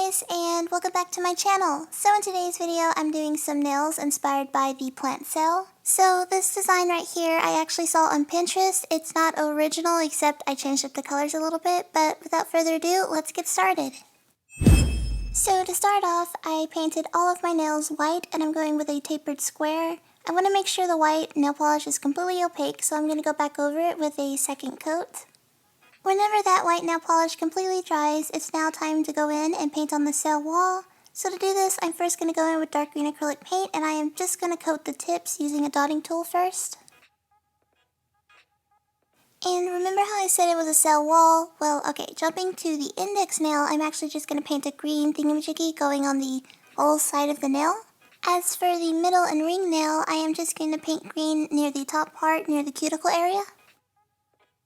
guys, and welcome back to my channel. So in today's video, I'm doing some nails inspired by the plant cell. So this design right here, I actually saw on Pinterest. It's not original, except I changed up the colors a little bit, but without further ado, let's get started. So to start off, I painted all of my nails white, and I'm going with a tapered square. I want to make sure the white nail polish is completely opaque, so I'm going to go back over it with a second coat. Whenever that white nail polish completely dries, it's now time to go in and paint on the cell wall. So to do this, I'm first going to go in with dark green acrylic paint, and I am just going to coat the tips using a dotting tool first. And remember how I said it was a cell wall? Well, okay, jumping to the index nail, I'm actually just going to paint a green thingamajiggy going on the whole side of the nail. As for the middle and ring nail, I am just going to paint green near the top part, near the cuticle area.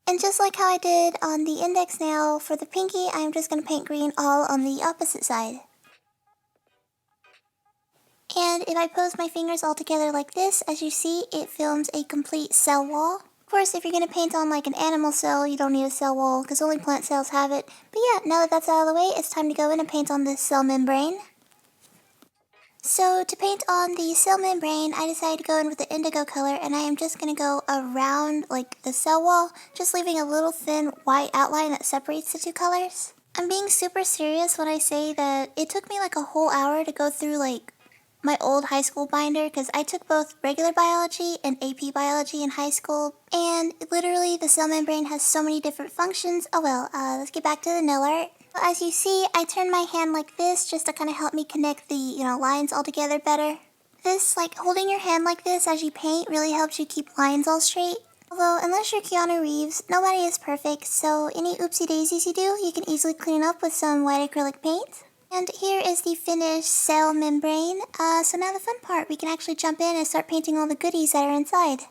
And just like how I did on the index nail for the pinky, I'm just going to paint green all on the opposite side. And if I pose my fingers all together like this, as you see, it films a complete cell wall. Of course, if you're going to paint on like an animal cell, you don't need a cell wall because only plant cells have it. But yeah, now that that's out of the way, it's time to go in and paint on this cell membrane. So to paint on the cell membrane, I decided to go in with the indigo color, and I am just going to go around like the cell wall, just leaving a little thin white outline that separates the two colors. I'm being super serious when I say that it took me like a whole hour to go through like my old high school binder, because I took both regular biology and AP biology in high school, and literally the cell membrane has so many different functions. Oh well, let's get back to the nail art. As you see, I turn my hand like this just to kind of help me connect the, lines all together better. This, like, holding your hand like this as you paint really helps you keep lines all straight. Although, unless you're Keanu Reeves, nobody is perfect, so any oopsie daisies you do, you can easily clean up with some white acrylic paint. And here is the finished cell membrane. So now the fun part, we can actually jump in and start painting all the goodies that are inside.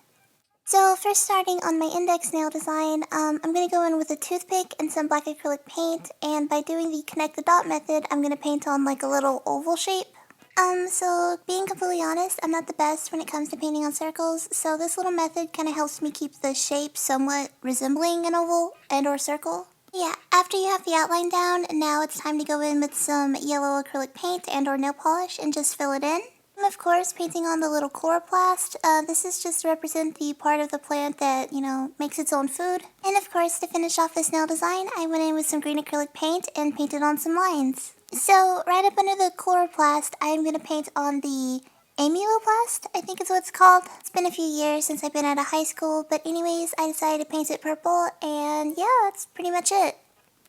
So first, starting on my index nail design, I'm going to go in with a toothpick and some black acrylic paint, and by doing the connect the dot method, I'm going to paint on like a little oval shape. So being completely honest, I'm not the best when it comes to painting on circles, so this little method kind of helps me keep the shape somewhat resembling an oval and or circle. Yeah, after you have the outline down, now it's time to go in with some yellow acrylic paint and or nail polish and just fill it in. And of course, painting on the little chloroplast. This is just to represent the part of the plant that, makes its own food. And of course, to finish off this nail design, I went in with some green acrylic paint and painted on some lines. So, right up under the chloroplast, I'm going to paint on the amyloplast, I think is what it's called. It's been a few years since I've been out of high school, but anyways, I decided to paint it purple, and yeah, that's pretty much it.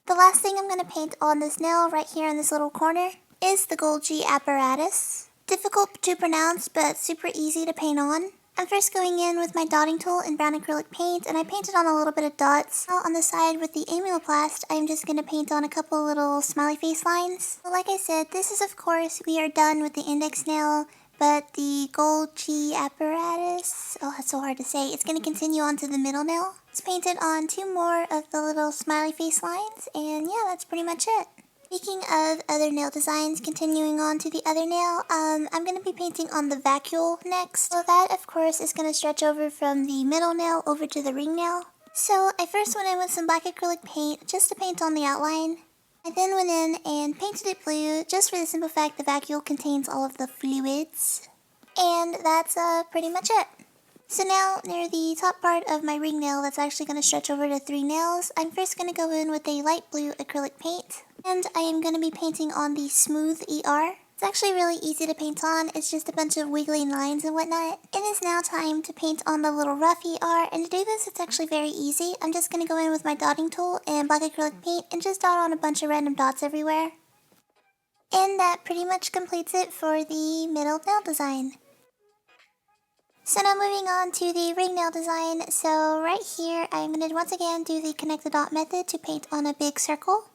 The last thing I'm going to paint on this nail right here in this little corner is the Golgi apparatus. Difficult to pronounce, but super easy to paint on. I'm first going in with my dotting tool in brown acrylic paint, and I painted on a little bit of dots. Now on the side with the amyloplast, I'm just going to paint on a couple little smiley face lines. So like I said, this is of course, we are done with the index nail, but the Golgi apparatus, oh that's so hard to say, it's going to continue on to the middle nail. It's painted on two more of the little smiley face lines, and yeah, that's pretty much it. Speaking of other nail designs, continuing on to the other nail, I'm going to be painting on the vacuole next. So that, of course, is going to stretch over from the middle nail over to the ring nail. So I first went in with some black acrylic paint just to paint on the outline. I then went in and painted it blue just for the simple fact the vacuole contains all of the fluids. And that's pretty much it. So now, near the top part of my ring nail that's actually going to stretch over to 3 nails, I'm first going to go in with a light blue acrylic paint. And I am going to be painting on the Smooth ER. It's actually really easy to paint on, it's just a bunch of wiggling lines and whatnot. It is now time to paint on the little rough ER, and to do this it's actually very easy. I'm just going to go in with my dotting tool and black acrylic paint and just dot on a bunch of random dots everywhere. And that pretty much completes it for the middle nail design. So now moving on to the ring nail design. So right here, I'm going to once again do the connect the dot method to paint on a big circle.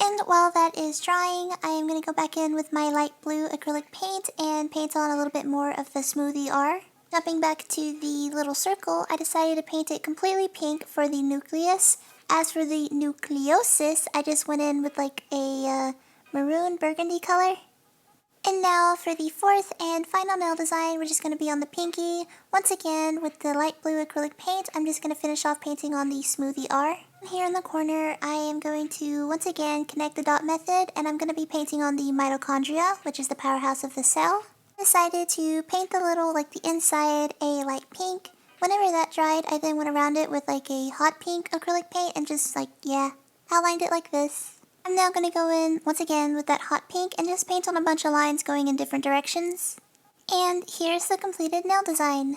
And while that is drying, I am going to go back in with my light blue acrylic paint and paint on a little bit more of the Smooth ER. Jumping back to the little circle, I decided to paint it completely pink for the nucleus. As for the nucleosis, I just went in with like a maroon burgundy color. And now for the fourth and final nail design, which is going to be on the pinky. Once again, with the light blue acrylic paint, I'm just going to finish off painting on the Smooth ER. Here in the corner, I am going to once again connect the dot method, and I'm going to be painting on the mitochondria, which is the powerhouse of the cell. I decided to paint the little, like the inside, a light pink. Whenever that dried, I then went around it with like a hot pink acrylic paint and just like, yeah, outlined it like this. I'm now going to go in once again with that hot pink and just paint on a bunch of lines going in different directions. And here's the completed nail design.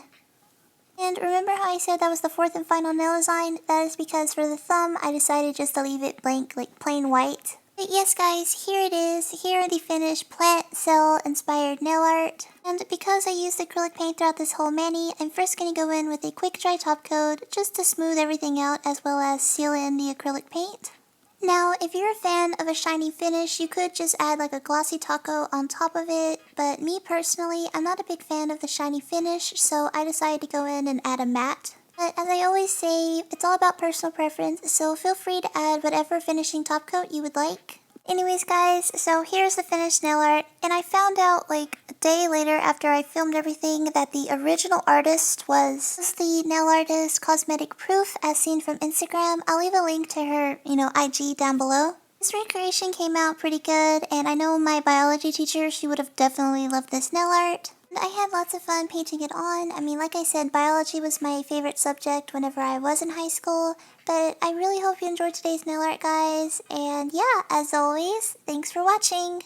And remember how I said that was the fourth and final nail design? That is because for the thumb, I decided just to leave it blank, like plain white. But yes guys, here it is. Here are the finished plant cell inspired nail art. And because I used acrylic paint throughout this whole mani, I'm first going to go in with a quick dry top coat just to smooth everything out as well as seal in the acrylic paint. Now, if you're a fan of a shiny finish, you could just add like a glossy taco on top of it, but me personally, I'm not a big fan of the shiny finish, so I decided to go in and add a matte. But as I always say, it's all about personal preference, so feel free to add whatever finishing top coat you would like. Anyways guys, so here's the finished nail art, and I found out like a day later after I filmed everything that the original artist was the nail artist Cosmetic Proof as seen from Instagram. I'll leave a link to her, IG down below. This recreation came out pretty good, and I know my biology teacher, she would have definitely loved this nail art. I had lots of fun painting it on. I mean, like I said, biology was my favorite subject whenever I was in high school, but I really hope you enjoyed today's nail art, guys. And yeah, as always, thanks for watching.